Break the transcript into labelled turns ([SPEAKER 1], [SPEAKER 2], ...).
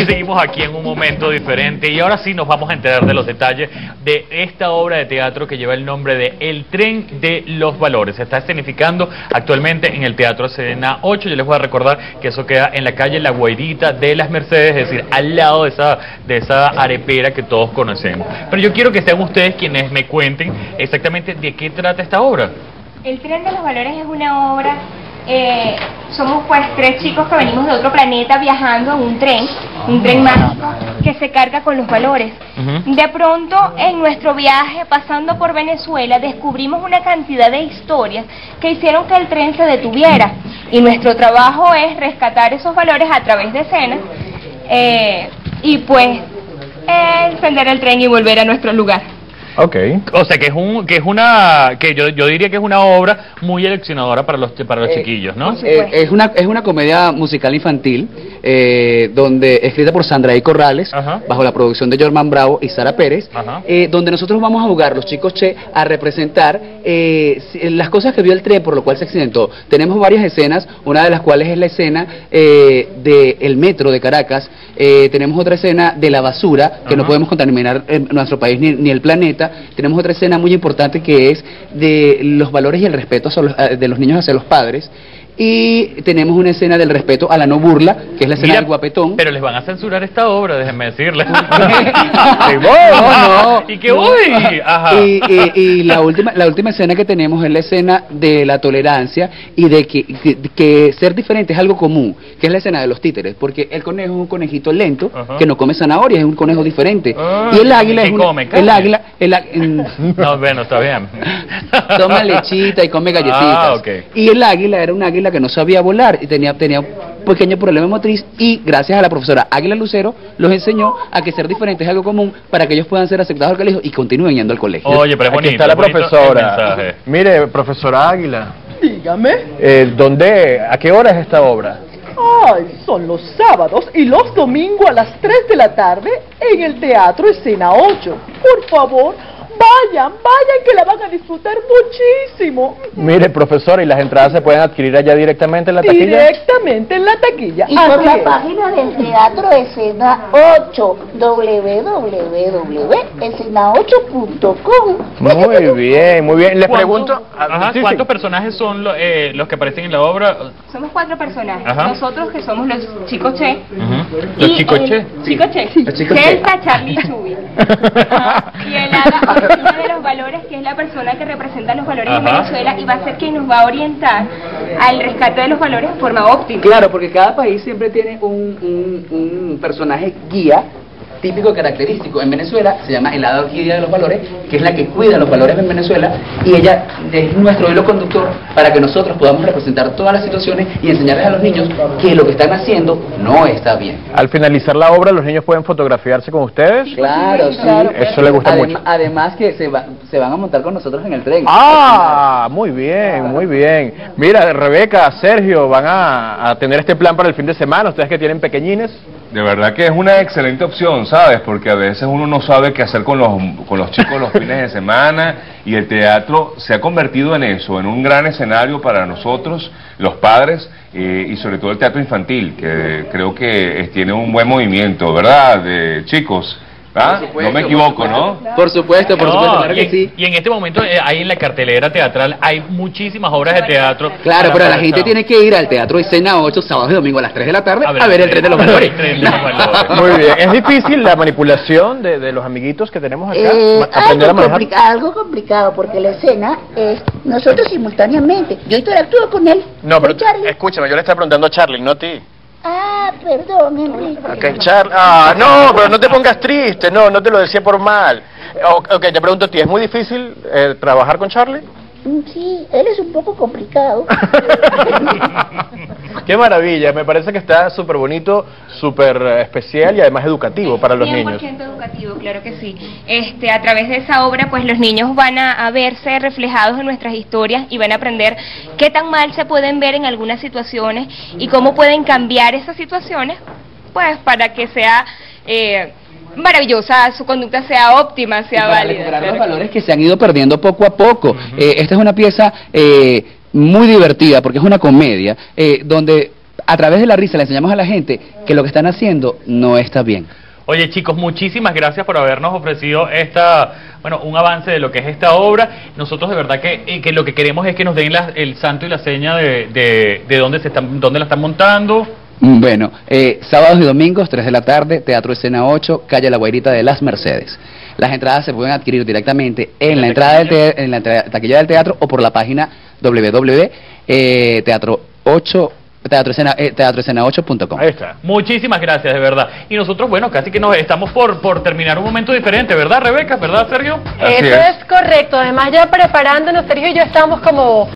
[SPEAKER 1] seguimos aquí en un momento diferente y ahora sí nos vamos a enterar de los detalles de esta obra de teatro que lleva el nombre de El Tren de los Valores. Se está escenificando actualmente en el Teatro Escena 8. Yo les voy a recordar que eso queda en la calle La Guairita de las Mercedes, es decir, al lado de esa arepera que todos conocemos. Pero yo quiero que sean ustedes quienes me cuenten exactamente de qué trata esta obra.
[SPEAKER 2] El Tren de los Valores es una obra, somos pues 3 chicos que venimos de otro planeta viajando en un tren mágico que se carga con los valores. De pronto en nuestro viaje pasando por Venezuela descubrimos una cantidad de historias que hicieron que el tren se detuviera y nuestro trabajo es rescatar esos valores a través de escenas y pues encender el tren y volver a nuestro lugar.
[SPEAKER 1] Okay. O sea que yo diría que es una obra muy eleccionadora para los chiquillos, ¿no?
[SPEAKER 3] Es una comedia musical infantil donde escrita por Sandra y Corrales, bajo la producción de Jorman Bravo y Sara Pérez, donde nosotros vamos a jugar, los chicos Che, a representar las cosas que vio el tren por lo cual se accidentó. Tenemos varias escenas, una de las cuales es la escena del metro de Caracas. Tenemos otra escena de la basura, que no podemos contaminar en nuestro país ni el planeta. Tenemos otra escena muy importante que es de los valores y el respeto de los niños hacia los padres. Y tenemos una escena del respeto a la no burla, que es la escena del guapetón.
[SPEAKER 1] Pero les van a censurar esta obra, déjenme decirles.
[SPEAKER 3] ¿Y qué voy? Y la última escena que tenemos es la escena de la tolerancia y de que ser diferente es algo común, que es la escena de los títeres, porque el conejo es un conejito lento que no come zanahorias, es un conejo diferente. Y el águila es
[SPEAKER 1] no, bueno, está bien.
[SPEAKER 3] Toma lechita y come galletitas. Y el águila era un águila que no sabía volar y tenía un pequeño problema motriz, y gracias a la profesora Águila Lucero los enseñó a que ser diferente es algo común para que ellos puedan ser aceptados al colegio y continúen yendo al colegio.
[SPEAKER 1] Oye, pero es bonito.
[SPEAKER 4] Aquí está la profesora. Mire, profesora Águila.
[SPEAKER 5] Dígame.
[SPEAKER 4] ¿A qué hora es esta obra?
[SPEAKER 5] Ay, son los sábados y los domingos a las 3 de la tarde en el Teatro Escena 8. Por favor, vayan, que la van a disfrutar muchísimo.
[SPEAKER 4] Mire, profesora, ¿y las entradas se pueden adquirir allá directamente en la taquilla?
[SPEAKER 5] Directamente en la taquilla.
[SPEAKER 6] Y por la página del Teatro Escena 8, www.escena8.com.
[SPEAKER 4] Muy bien, muy bien. Les pregunto...
[SPEAKER 1] ¿Cuántos personajes son los que aparecen en la obra?
[SPEAKER 2] Somos 4 personajes. Nosotros que somos los chicos Che.
[SPEAKER 1] ¿Los chicos Che?
[SPEAKER 2] Chicos Che. Chelsa, Charlie y Chuby. Y el Hada Orquídea de los Valores, que es la persona que representa los valores en Venezuela y va a ser quien nos va a orientar al rescate de los valores de forma óptima.
[SPEAKER 3] Claro, porque cada país siempre tiene un personaje guía típico característico. En Venezuela se llama el Hada Orquídea de los Valores, que es la que cuida los valores en Venezuela, y ella es nuestro hilo conductor para que nosotros podamos representar todas las situaciones y enseñarles a los niños que lo que están haciendo no está bien.
[SPEAKER 4] Al finalizar la obra, ¿los niños pueden fotografiarse con ustedes?
[SPEAKER 3] Claro, sí.
[SPEAKER 4] Eso les gusta mucho.
[SPEAKER 3] Además que se van a montar con nosotros en el tren.
[SPEAKER 4] Muy bien, muy bien. Mira, Rebeca, Sergio, van a tener este plan para el fin de semana, ustedes que tienen pequeñines.
[SPEAKER 7] De verdad que es una excelente opción, ¿sabes? Porque a veces uno no sabe qué hacer con los chicos los fines de semana, y el teatro se ha convertido en eso, en un gran escenario para nosotros, los padres, y sobre todo el teatro infantil, que creo que tiene un buen movimiento, ¿verdad? De chicos. ¿Ah? No me equivoco, ¿no?
[SPEAKER 3] Por supuesto, claro
[SPEAKER 1] que sí. Y en este momento, ahí en la cartelera teatral, hay muchísimas obras de teatro.
[SPEAKER 3] Claro, pero la gente tiene que ir al Teatro Escena 8, sábado y domingo a las 3 de la tarde, a ver el Tren de los Valores.
[SPEAKER 4] Muy bien. ¿Es difícil la manipulación de los amiguitos que tenemos acá?
[SPEAKER 6] Algo complicado, porque la escena es nosotros simultáneamente. Yo interactúo con él.
[SPEAKER 4] No, pero escúchame, yo le estaba preguntando a Charlie, no a ti.
[SPEAKER 6] Perdón, Enrique.
[SPEAKER 4] No, pero no te pongas triste, no te lo decía por mal. Te pregunto a ti, ¿es muy difícil trabajar con Charlie?
[SPEAKER 6] Sí, él es un poco complicado.
[SPEAKER 4] Qué maravilla, me parece que está súper bonito, súper especial y además educativo para los niños.
[SPEAKER 2] 100% educativo, claro que sí. A través de esa obra, pues los niños van a verse reflejados en nuestras historias y van a aprender qué tan mal se pueden ver en algunas situaciones y cómo pueden cambiar esas situaciones, pues para que sea maravillosa, su conducta sea óptima, sea válida.
[SPEAKER 3] Recuperar los valores que se han ido perdiendo poco a poco. Esta es una pieza muy divertida porque es una comedia donde a través de la risa le enseñamos a la gente que lo que están haciendo no está bien.
[SPEAKER 1] Oye, chicos, muchísimas gracias por habernos ofrecido un avance de lo que es esta obra. Nosotros de verdad que lo que queremos es que nos den el santo y la seña de dónde la están montando.
[SPEAKER 3] Bueno, sábados y domingos, 3 de la tarde, Teatro Escena 8, calle La Guairita de las Mercedes. Las entradas se pueden adquirir directamente en la entrada en la taquilla del teatro o por la página teatroescena8.com.
[SPEAKER 4] Ahí está.
[SPEAKER 1] Muchísimas gracias, de verdad. Y nosotros, bueno, casi que nos estamos por terminar un momento diferente, ¿verdad, Rebeca? ¿Verdad, Sergio?
[SPEAKER 8] Eso es correcto. Además, ya preparándonos, Sergio y yo estamos como